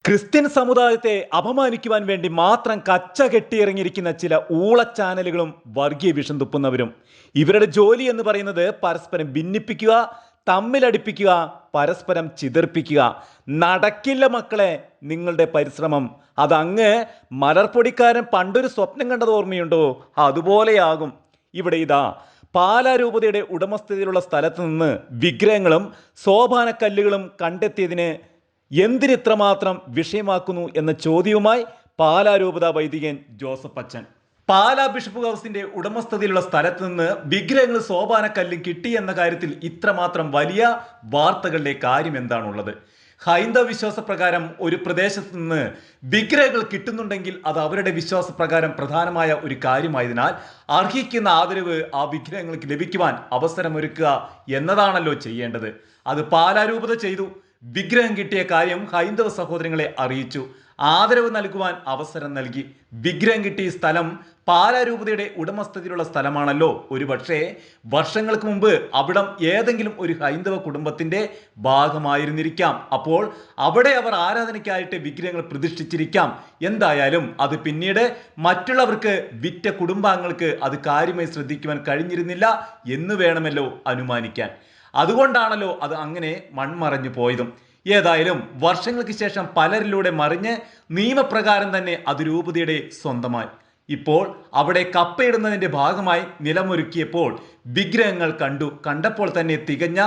Christian സമുദായത്തെ അപമാനിക്കുവാൻ വേണ്ടി മാത്രം കച്ച കെട്ടിയിറങ്ങിയിരിക്കുന്ന ചില ഊള ചാനലുകളും വർഗീയ വിഷം തുപ്പുന്നവരും. ഇവരുടെ ജോലി എന്ന് പറയുന്നത് പരസ്പരം ഭിന്നിപ്പിക്കുക, തമ്മിലടിപ്പിക്കുക, പരസ്പരം ചിതർപ്പിക്കുക. നടക്കില്ല മക്കളെ നിങ്ങളുടെ പരിശ്രമം. അതങ്ങ് മലർപ്പൊടിക്കാരൻ പണ്ടൊരു സ്വപ്നം കണ്ടത് ഓർമ്മയുണ്ടോ? അതുപോലെയാകും. ഇവിടെ ഇതാ പാലാരൂപതയുടെ ഉടമസ്ഥതയിലുള്ള സ്ഥലത്ത് നിന്ന് വിഗ്രഹങ്ങളും സോപാനക്കല്ലുകളും കണ്ടെത്തിയതിന് എന്തിനിത്രമാത്രം വിഷയമാക്കുന്നു എന്ന ചോദ്യവുമായി പാലാരൂപത വൈദികൻ ജോസഫ് അച്ചൻ. പാലാ ബിഷപ്പ് ഹൗസിന്റെ ഉടമസ്ഥതയിലുള്ള സ്ഥലത്ത് നിന്ന് വിഗ്രഹങ്ങൾ സോപാനക്കല്ലും കിട്ടി എന്ന കാര്യത്തിൽ ഇത്രമാത്രം വലിയ വാർത്തകളുടെ കാര്യം എന്താണുള്ളത്? ഹൈന്ദവ വിശ്വാസപ്രകാരം ഒരു പ്രദേശത്ത് നിന്ന് വിഗ്രഹങ്ങൾ കിട്ടുന്നുണ്ടെങ്കിൽ അത് അവരുടെ വിശ്വാസപ്രകാരം പ്രധാനമായ ഒരു കാര്യമായതിനാൽ അർഹിക്കുന്ന ആദരവ് ആ വിഗ്രഹങ്ങൾക്ക് ലഭിക്കുവാൻ അവസരമൊരുക്കുക എന്നതാണല്ലോ ചെയ്യേണ്ടത്. അത് പാലാരൂപത ചെയ്തു. വിഗ്രഹം കിട്ടിയ കാര്യം ഹൈന്ദവ സഹോദരങ്ങളെ അറിയിച്ചു, ആദരവ് നൽകുവാൻ അവസരം നൽകി. വിഗ്രഹം കിട്ടിയ സ്ഥലം പാലാരൂപതയുടെ ഉടമസ്ഥതയിലുള്ള സ്ഥലമാണല്ലോ. ഒരുപക്ഷെ വർഷങ്ങൾക്ക് മുമ്പ് അവിടം ഏതെങ്കിലും ഒരു ഹൈന്ദവ കുടുംബത്തിന്റെ ഭാഗമായിരുന്നിരിക്കാം. അപ്പോൾ അവിടെ അവർ ആരാധനയ്ക്കായിട്ട് വിഗ്രഹങ്ങൾ പ്രതിഷ്ഠിച്ചിരിക്കാം. എന്തായാലും അത് പിന്നീട് മറ്റുള്ളവർക്ക് വിറ്റ കുടുംബാംഗങ്ങൾക്ക് അത് കാര്യമായി ശ്രദ്ധിക്കുവാൻ കഴിഞ്ഞിരുന്നില്ല എന്ന് വേണമല്ലോ അനുമാനിക്കാൻ. അതുകൊണ്ടാണല്ലോ അത് അങ്ങനെ മൺമറഞ്ഞു പോയതും. ഏതായാലും വർഷങ്ങൾക്ക് ശേഷം പലരിലൂടെ മറിഞ്ഞ് നിയമപ്രകാരം തന്നെ അത് രൂപതയുടെ സ്വന്തമായി. ഇപ്പോൾ അവിടെ കപ്പയിടുന്നതിന്റെ ഭാഗമായി നിലമൊരുക്കിയപ്പോൾ വിഗ്രഹങ്ങൾ കണ്ടപ്പോൾ തന്നെ തികഞ്ഞ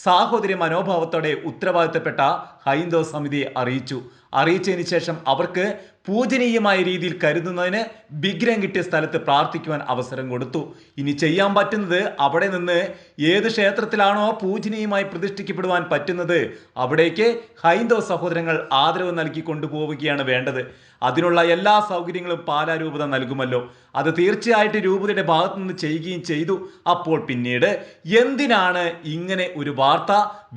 സാഹോദര്യ മനോഭാവത്തോടെ ഉത്തരവാദിത്തപ്പെട്ട ഹൈന്ദവ സമിതിയെ അറിയിച്ചതിന് ശേഷം അവർക്ക് പൂജനീയമായ രീതിയിൽ കരുതുന്നതിന് വിഗ്രഹം കിട്ടിയ സ്ഥലത്ത് പ്രാർത്ഥിക്കുവാൻ അവസരം കൊടുത്തു. ഇനി ചെയ്യാൻ പറ്റുന്നത് അവിടെ നിന്ന് ഏത് ക്ഷേത്രത്തിലാണോ പൂജനീയമായി പ്രതിഷ്ഠിക്കപ്പെടുവാൻ പറ്റുന്നത് അവിടേക്ക് ഹൈന്ദവ സഹോദരങ്ങൾ ആദരവ് നൽകി കൊണ്ടുപോവുകയാണ് വേണ്ടത്. അതിനുള്ള എല്ലാ സൗകര്യങ്ങളും പാലാരൂപത നൽകുമല്ലോ. അത് തീർച്ചയായിട്ടും രൂപതയുടെ ഭാഗത്തു നിന്ന് ചെയ്യുകയും ചെയ്തു. അപ്പോൾ പിന്നീട് എന്തിനാണ് ഇങ്ങനെ ഒരു വാർത്ത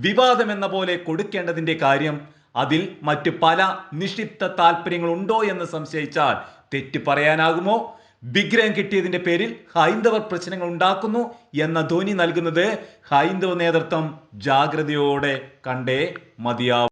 വിവാദം എന്ന പോലെ കൊടുക്കേണ്ടതിന്റെ കാര്യം? അതിൽ മറ്റു പല നിക്ഷിപ്ത താല്പര്യങ്ങളുണ്ടോ എന്ന് സംശയിച്ചാൽ തെറ്റ് പറയാനാകുമോ? വിഗ്രഹം കിട്ടിയതിന്റെ പേരിൽ ഹൈന്ദവർ പ്രശ്നങ്ങൾ ഉണ്ടാക്കുന്നു എന്ന ധ്വനി നൽകുന്നത് ഹൈന്ദവ നേതൃത്വം ജാഗ്രതയോടെ കണ്ടേ മതിയാവൂ.